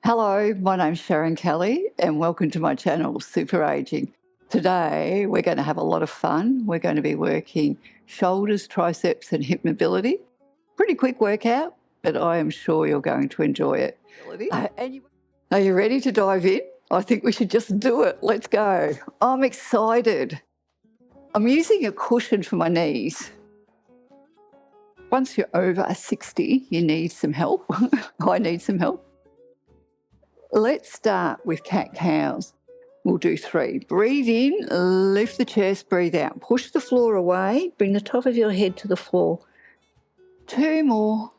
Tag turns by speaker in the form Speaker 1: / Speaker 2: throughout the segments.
Speaker 1: Hello, my name's Sharon Kelly and welcome to my channel, Super Aging. Today we're going to have a lot of fun. We're going to be working shoulders, triceps and hip mobility. Pretty quick workout, but I am sure you're going to enjoy it. Are you ready to dive in? I think we should just do it. Let's go. I'm excited. I'm using a cushion for my knees. Once you're over 60, you need some help. I need some help. Let's start with cat-cows. We'll do 3. Breathe in, lift the chest, breathe out. Push the floor away, bring the top of your head to the floor. 2 more.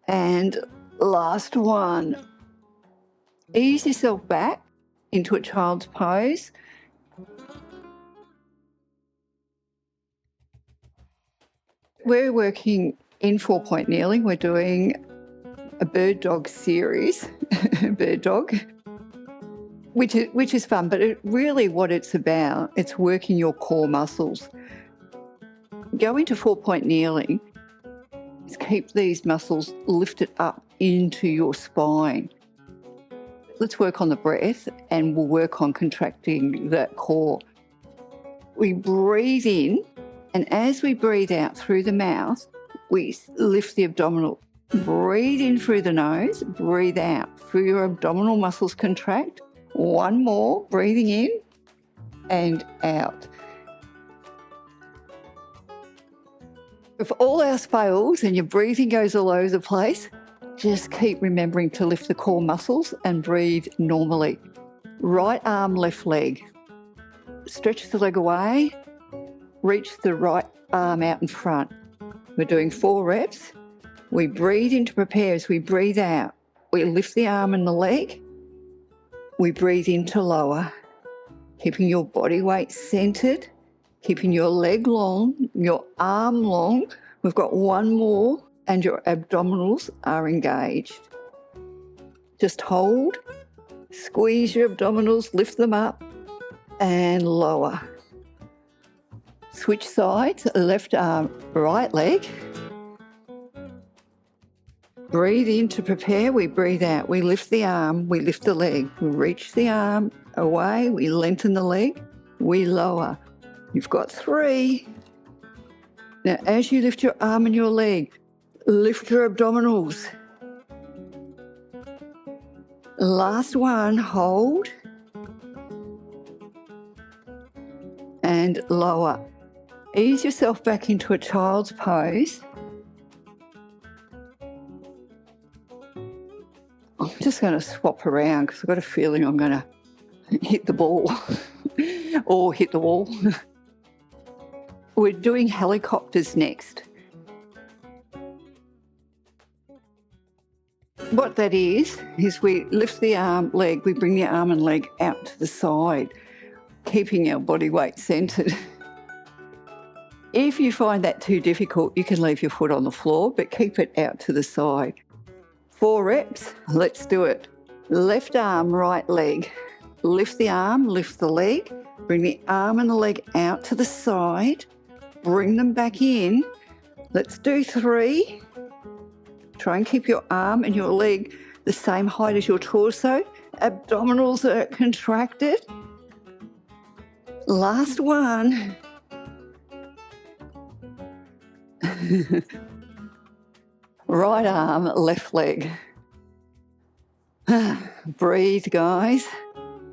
Speaker 1: And last one. Ease yourself back into a child's pose. We're working in 4-point kneeling. We're doing a bird dog series, bird dog, which is fun, but really what it's about, it's working your core muscles. Going to 4-point kneeling is keep these muscles lifted up into your spine. Let's work on the breath and we'll work on contracting that core. We breathe in, and as we breathe out through the mouth, we lift the abdominal. Breathe in through the nose, breathe out. Feel your abdominal muscles contract. 1 more, breathing in and out. If all else fails and your breathing goes all over the place, just keep remembering to lift the core muscles and breathe normally. Right arm, left leg. Stretch the leg away, reach the right arm out in front. We're doing 4 reps. We breathe in to prepare. As we breathe out, we lift the arm and the leg. We breathe in to lower, keeping your body weight centered, keeping your leg long, your arm long. We've got 1 more and your abdominals are engaged. Just hold, squeeze your abdominals, lift them up and lower. Switch sides, left arm, right leg. Breathe in to prepare, we breathe out. We lift the arm, we lift the leg. We reach the arm away, we lengthen the leg, we lower. You've got 3. Now, as you lift your arm and your leg, lift your abdominals. Last one, hold. And lower. Ease yourself back into a child's pose. I'm just going to swap around because I've got a feeling I'm going to hit the ball or hit the wall. We're doing helicopters next. What that is we lift the arm, leg, we bring the arm and leg out to the side, keeping our body weight centered. If you find that too difficult, you can leave your foot on the floor, but keep it out to the side. 4 reps, let's do it. Left arm, right leg. Lift the arm, lift the leg. Bring the arm and the leg out to the side. Bring them back in. Let's do 3. Try and keep your arm and your leg the same height as your torso. Abdominals are contracted. Last one. Right arm, left leg. Breathe, guys.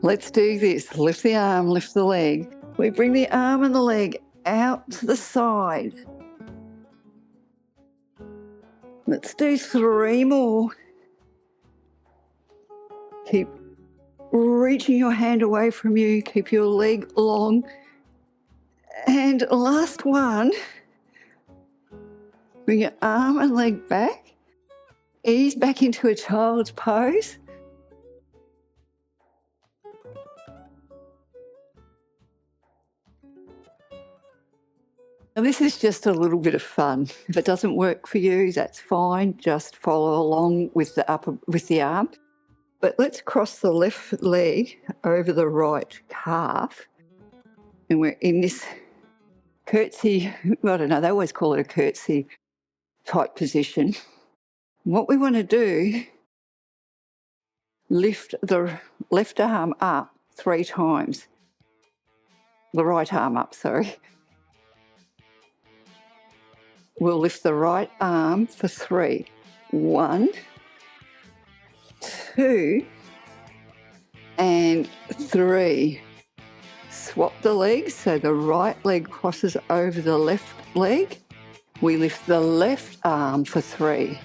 Speaker 1: Let's do this. Lift the arm, lift the leg. We bring the arm and the leg out to the side. Let's do 3 more. Keep reaching your hand away from you. Keep your leg long. And last one. Bring your arm and leg back. Ease back into a child's pose. Now, this is just a little bit of fun. If it doesn't work for you, that's fine. Just follow along with the arm. But let's cross the left leg over the right calf. And we're in this curtsy, I don't know, they always call it a curtsy type position. What we want to do, lift the left arm up 3 times. The right arm up, sorry. We'll lift the right arm for 3. 1, 2, and 3. Swap the legs so the right leg crosses over the left leg. We lift the left arm for 3.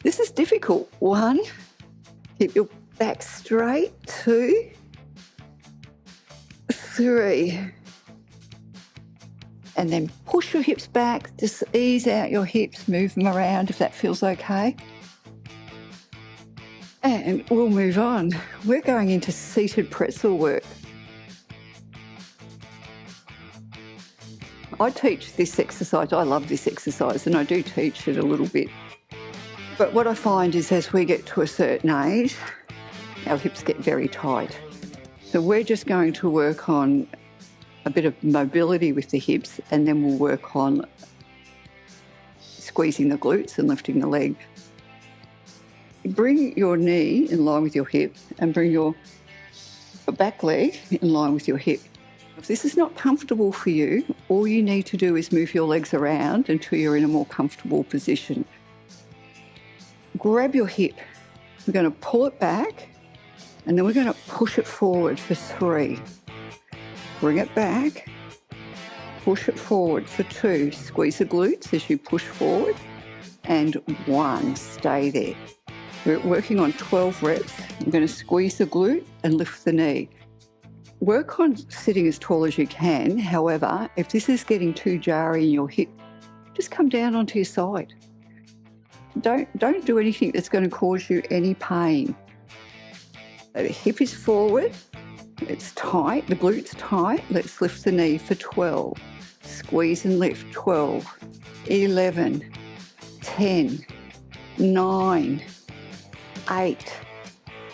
Speaker 1: This is difficult. 1, keep your back straight. 2, 3. And then push your hips back. Just ease out your hips, move them around if that feels okay. And we'll move on. We're going into seated pretzel work. I teach this exercise. I love this exercise and I do teach it a little bit. But what I find is as we get to a certain age, our hips get very tight. So we're just going to work on a bit of mobility with the hips, and then we'll work on squeezing the glutes and lifting the leg. Bring your knee in line with your hip and bring your back leg in line with your hip. If this is not comfortable for you, all you need to do is move your legs around until you're in a more comfortable position. Grab your hip. We're going to pull it back and then we're going to push it forward for 3. Bring it back, push it forward for 2. Squeeze the glutes as you push forward, and 1. Stay there. We're working on 12 reps. I'm going to squeeze the glute and lift the knee. Work on sitting as tall as you can. However, if this is getting too jarring in your hip, just come down onto your side. Don't do anything that's going to cause you any pain. So the hip is forward. It's tight, the glute's tight. Let's lift the knee for 12. Squeeze and lift. 12, 11, 10, 9, 8,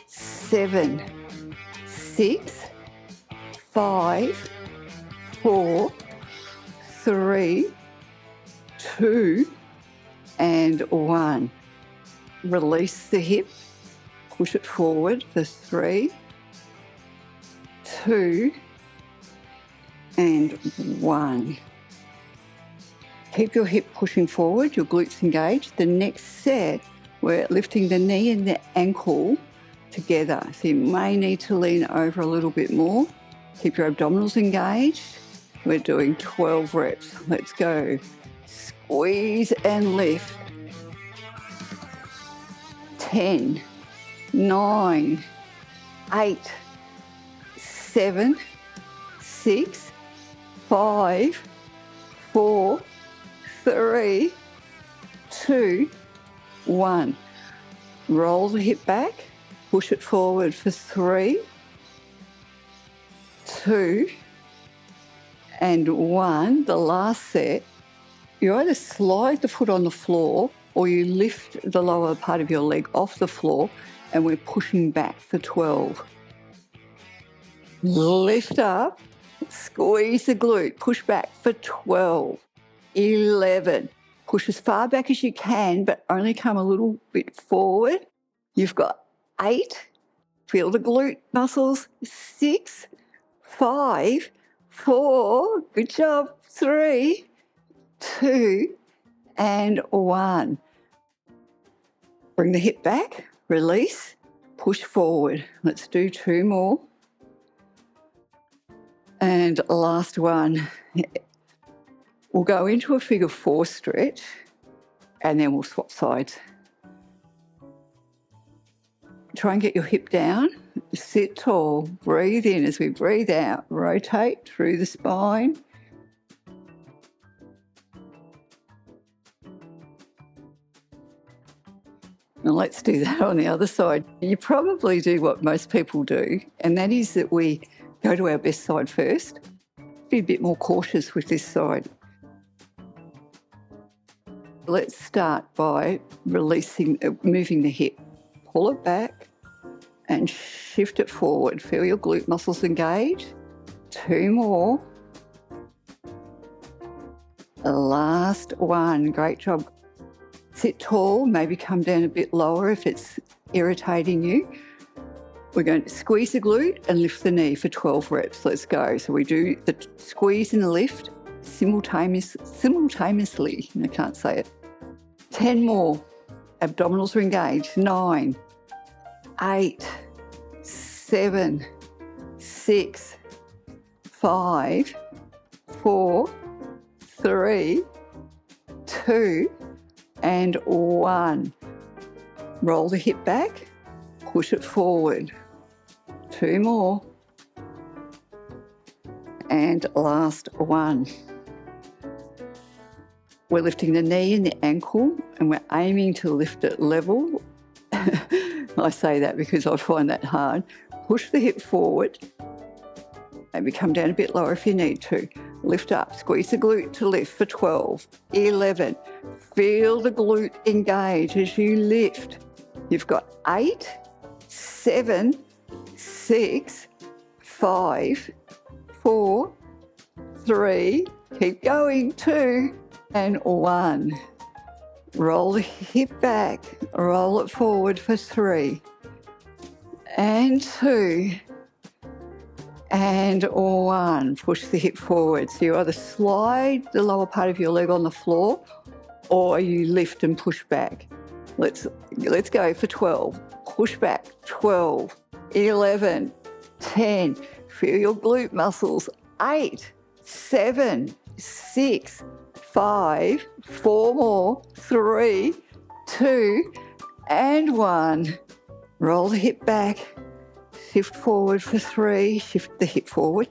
Speaker 1: 7, 6, 5, 4, 3, 2, and 1. Release the hip, push it forward for 3, 2, and 1. Keep your hip pushing forward, your glutes engaged. The next set, we're lifting the knee and the ankle together. So you may need to lean over a little bit more. Keep your abdominals engaged. We're doing 12 reps. Let's go. Squeeze and lift. 10, 9, 8, 7, 6, 5, 4, 3, 2, 1. Roll the hip back, push it forward for 3, 2, and 1. The last set, you either slide the foot on the floor or you lift the lower part of your leg off the floor, and we're pushing back for 12. Lift up, squeeze the glute, push back for 12, 11. Push as far back as you can, but only come a little bit forward. You've got 8, feel the glute muscles, 6, 5, 4, good job, 3, 2, and 1. Bring the hip back, release, push forward. Let's do 2 more. And last one. We'll go into a figure 4 stretch and then we'll swap sides. Try and get your hip down, sit tall, breathe in as we breathe out, rotate through the spine. And let's do that on the other side. You probably do what most people do, and that is that we go to our best side first. Be a bit more cautious with this side. Let's start by moving the hip. Pull it back and shift it forward. Feel your glute muscles engage. 2 more. The last one. Great job. Sit tall, maybe come down a bit lower if it's irritating you. We're going to squeeze the glute and lift the knee for 12 reps. Let's go. So we do the squeeze and the lift simultaneously. I can't say it. 10 more. Abdominals are engaged. 9, 8, 7, 6, 5, 4, 3, 2, and 1. Roll the hip back, push it forward. 2 more. And last one. We're lifting the knee and the ankle, and we're aiming to lift it level. I say that because I find that hard. Push the hip forward. Maybe come down a bit lower if you need to. Lift up, squeeze the glute to lift for 12, 11. Feel the glute engage as you lift. You've got 8, 7, 6, 5, 4, 3, keep going, 2, and 1. Roll the hip back, roll it forward for 3, and 2, and 1. Push the hip forward. So you either slide the lower part of your leg on the floor or you lift and push back. Let's go for 12. Push back. 12, 11, 10. Feel your glute muscles. 8, 7, 6, 5, 4 more, 3, 2, and 1. Roll the hip back. Shift forward for 3, shift the hip forward.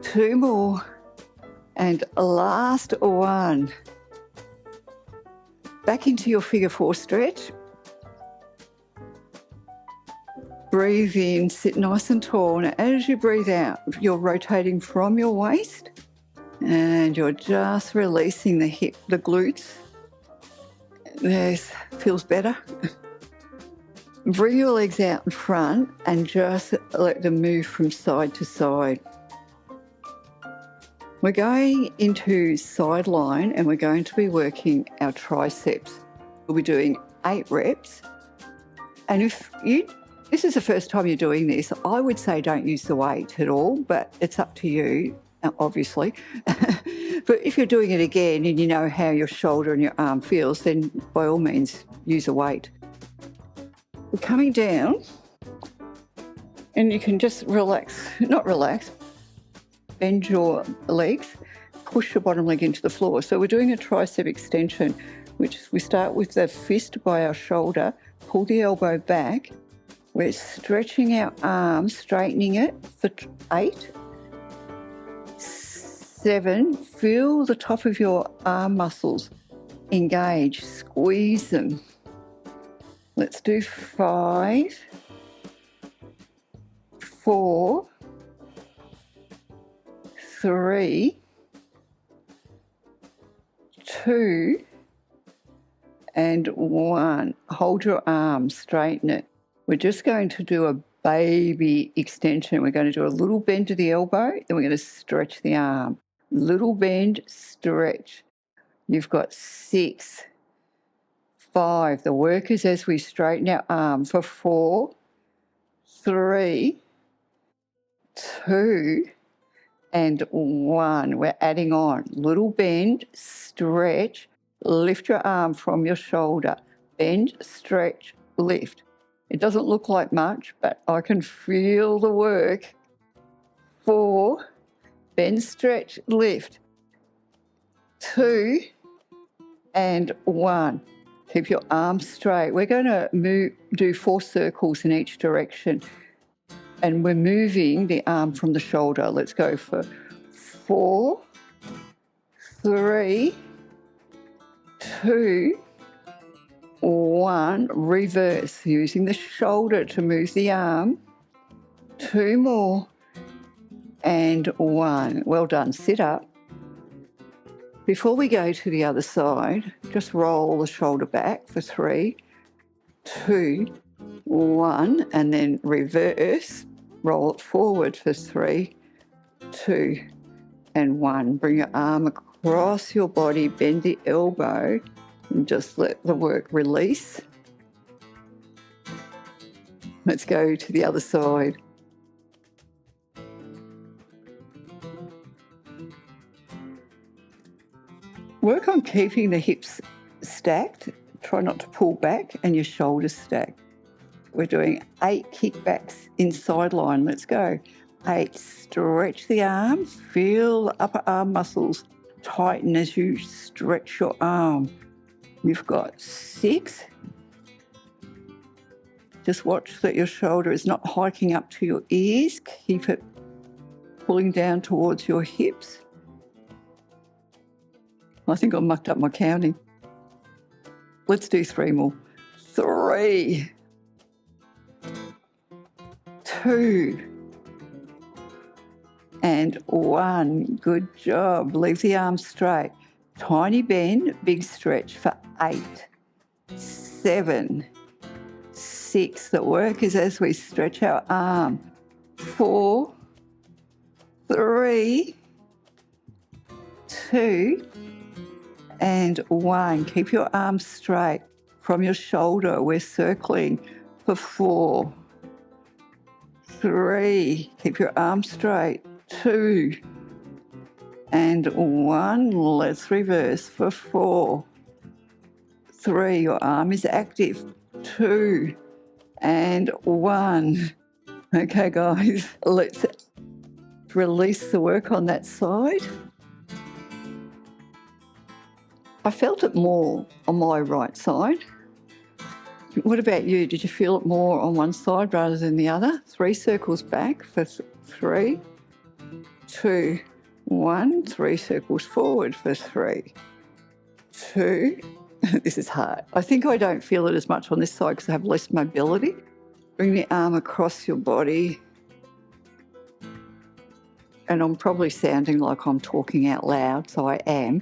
Speaker 1: 2 more. And last one. Back into your figure 4 stretch. Breathe in, sit nice and tall. Now, as you breathe out, you're rotating from your waist and you're just releasing the hip, the glutes. This feels better. Bring your legs out in front and just let them move from side to side. We're going into sideline and we're going to be working our triceps. We'll be doing 8 reps. And if this is the first time you're doing this, I would say don't use the weight at all, but it's up to you, obviously. But if you're doing it again and you know how your shoulder and your arm feels, then by all means use a weight. We're coming down and you can just bend your legs, push your bottom leg into the floor. So we're doing a tricep extension, which we start with the fist by our shoulder, pull the elbow back. We're stretching our arm, straightening it for 8, 7. Feel the top of your arm muscles engage, squeeze them. Let's do 5, 4, 3, 2, and 1. Hold your arm, straighten it. We're just going to do a baby extension. We're going to do a little bend to the elbow, then we're going to stretch the arm. Little bend, stretch. You've got 6, 5. The work is as we straighten our arm for 4, 3, 2, and 1. We're adding on. Little bend, stretch, lift your arm from your shoulder. Bend, stretch, lift. It doesn't look like much, but I can feel the work. 4, bend, stretch, lift. 2, and 1. Keep your arms straight. We're going to do 4 circles in each direction. And we're moving the arm from the shoulder. Let's go for 4, 3, 2, 1. Reverse, using the shoulder to move the arm. 2 more. And 1. Well done. Sit up. Before we go to the other side, just roll the shoulder back for 3, 2, 1, and then reverse. Roll it forward for 3, 2, and 1. Bring your arm across your body, bend the elbow, and just let the work release. Let's go to the other side. Work on keeping the hips stacked. Try not to pull back and your shoulders stacked. We're doing 8 kickbacks in sideline. Let's go. 8. Stretch the arms. Feel the upper arm muscles tighten as you stretch your arm. You've got 6. Just watch that your shoulder is not hiking up to your ears. Keep it pulling down towards your hips. I think I mucked up my counting. Let's do 3 more. 3, 2, and 1. Good job. Leave the arms straight. Tiny bend, big stretch for 8, 7, 6. The work is as we stretch our arm. 4, 3, 2, and 1. Keep your arms straight from your shoulder. We're circling for 4, 3. Keep your arms straight. 2, and 1. Let's reverse for 4, 3. Your arm is active. 2, and 1. Okay, guys, let's release the work on that side. I felt it more on my right side. What about you? Did you feel it more on one side rather than the other? 3 circles back for 3, 2, 1. 3 circles forward for 3, 2. This is hard. I think I don't feel it as much on this side because I have less mobility. Bring the arm across your body. And I'm probably sounding like I'm talking out loud, so I am.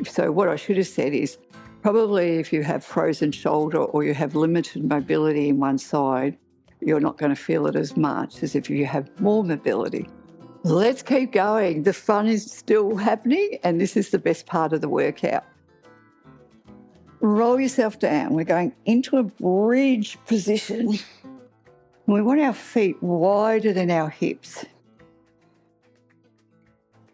Speaker 1: So what I should have said is probably if you have frozen shoulder or you have limited mobility in one side, you're not going to feel it as much as if you have more mobility. Let's keep going. The fun is still happening and this is the best part of the workout. Roll yourself down. We're going into a bridge position. We want our feet wider than our hips.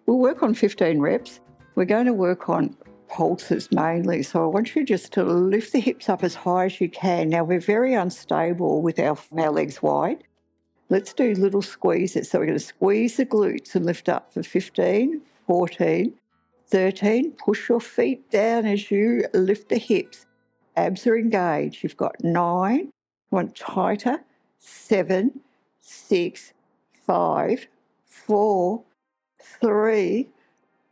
Speaker 1: We'll work on 15 reps. We're going to work on pulses mainly. So I want you just to lift the hips up as high as you can. Now we're very unstable with our legs wide. Let's do little squeezes. So we're going to squeeze the glutes and lift up for 15, 14, 13. Push your feet down as you lift the hips. Abs are engaged. You've got 9. Want tighter. 7, 6, 5, 4, 3,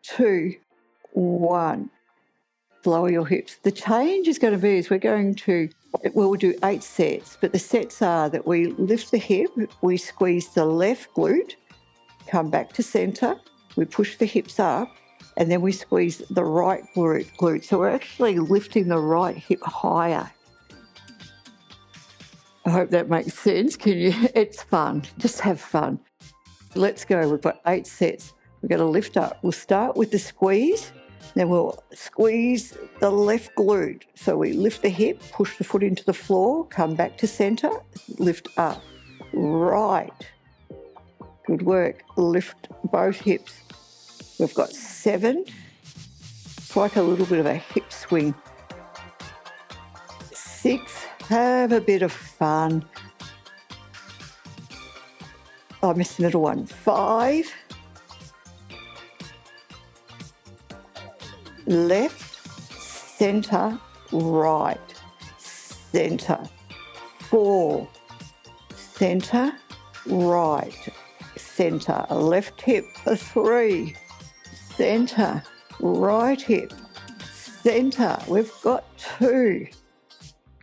Speaker 1: 2, 1. Lower your hips. The change is going to be we'll do 8 sets, but the sets are that we lift the hip, we squeeze the left glute, come back to centre, we push the hips up, and then we squeeze the right glute. So we're actually lifting the right hip higher. I hope that makes sense. It's fun. Just have fun. Let's go. We've got 8 sets. We're going to lift up. We'll start with the squeeze. Then we'll squeeze the left glute. So we lift the hip, push the foot into the floor, come back to centre, lift up. Right. Good work. Lift both hips. We've got 7. It's like a little bit of a hip swing. 6. Have a bit of fun. I missed the middle one. 5. Left, centre, right, centre. 4. Centre, right, centre. Left hip for 3. Centre, right hip, centre. We've got 2.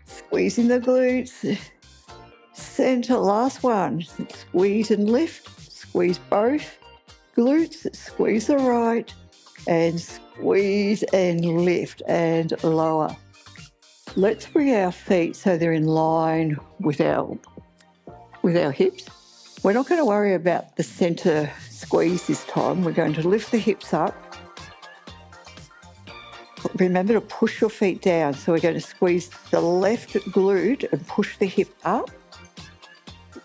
Speaker 1: Squeezing the glutes. Centre, last one. Squeeze and lift. Squeeze both glutes. Squeeze the right. And squeeze and lift and lower. Let's bring our feet so they're in line with our hips. We're not going to worry about the centre squeeze this time. We're going to lift the hips up, Remember to push your feet down. So we're going to squeeze the left glute and push the hip up,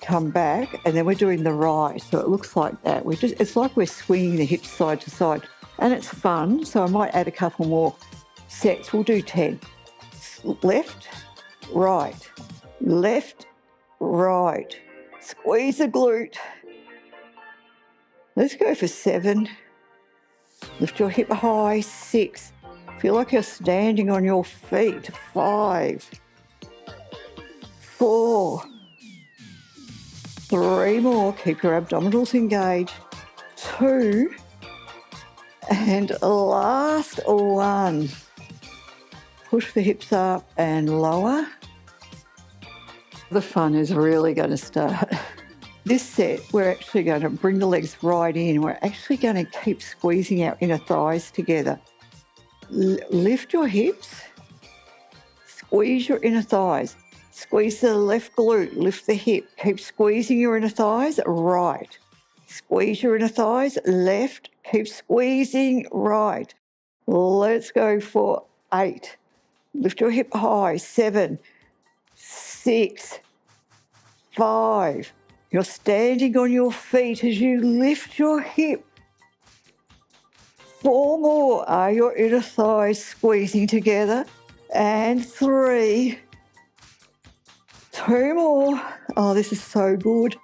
Speaker 1: come back, and then we're doing the right. So it looks like that. It's like we're swinging the hips side to side, and it's fun. So I might add a couple more sets. We'll do 10. Left, right, left, right. Squeeze the glute. Let's go for 7. Lift your hip high. 6. Feel like you're standing on your feet. 5, 4, 3 more. Keep your abdominals engaged. 2, and last 1. Push the hips up and lower. The fun is really going to start. This set, we're actually going to bring the legs right in. We're actually going to keep squeezing our inner thighs together. Lift your hips, squeeze your inner thighs, squeeze the left glute, lift the hip, keep squeezing your inner thighs, right. Squeeze your inner thighs, left, keep squeezing, right. Let's go for 8. Lift your hip high, 7, 6, 5. You're standing on your feet as you lift your hip. 4 more. Are your inner thighs squeezing together? And 3. 2 more. Oh, this is so good.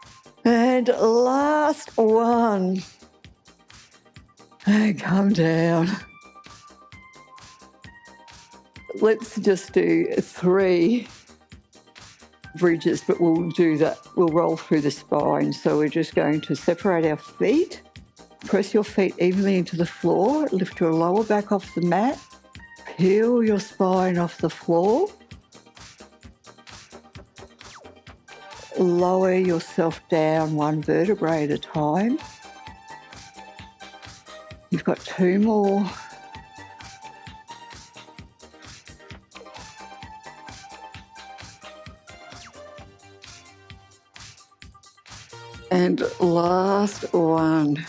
Speaker 1: And last 1. And come down. Let's just do 3 bridges, but we'll do that. We'll roll through the spine. So we're just going to separate our feet. Press your feet evenly into the floor. Lift your lower back off the mat. Peel your spine off the floor. Lower yourself down 1 vertebrae at a time. You've got 2 more. And last 1.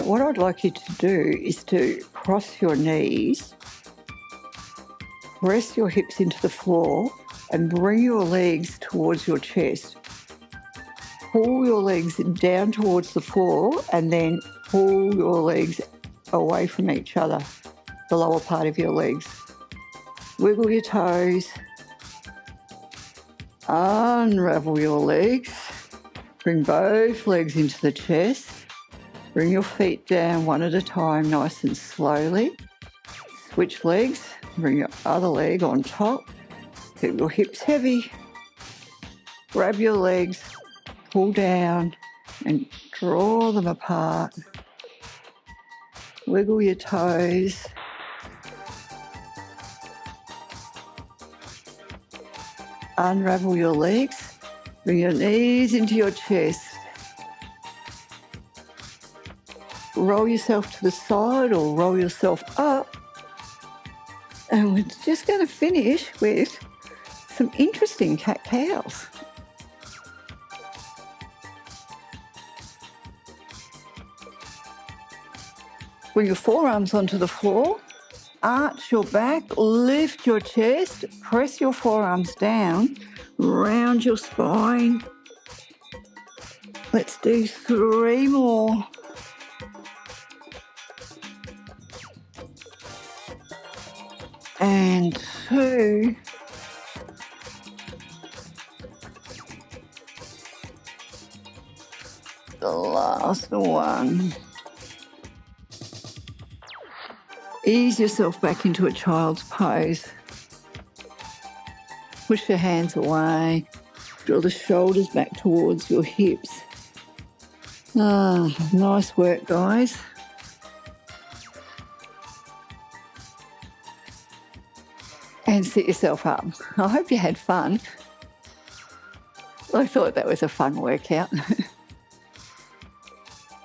Speaker 1: What I'd like you to do is to cross your knees, press your hips into the floor and bring your legs towards your chest. Pull your legs down towards the floor and then pull your legs away from each other, the lower part of your legs. Wiggle your toes, unravel your legs, bring both legs into the chest. Bring your feet down 1 at a time, nice and slowly. Switch legs, bring your other leg on top. Keep your hips heavy. Grab your legs, pull down and draw them apart. Wiggle your toes. Unravel your legs. Bring your knees into your chest. Roll yourself to the side or roll yourself up. And we're just going to finish with some interesting cat-cows. Bring your forearms onto the floor. Arch your back, lift your chest, press your forearms down, round your spine. Let's do 3 more. And 2. The last 1. Ease yourself back into a child's pose. Push your hands away. Draw the shoulders back towards your hips. Nice work, guys. And sit yourself up. I hope you had fun. I thought that was a fun workout.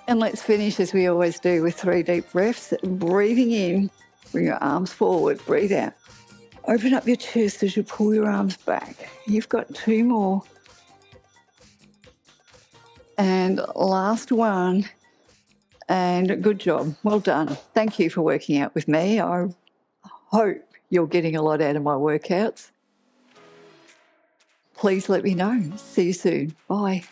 Speaker 1: And let's finish as we always do with 3 deep breaths. Breathing in, bring your arms forward, breathe out. Open up your chest as you pull your arms back. You've got 2 more. And last 1. And good job. Well done. Thank you for working out with me. I hope you're getting a lot out of my workouts. Please let me know. See you soon. Bye.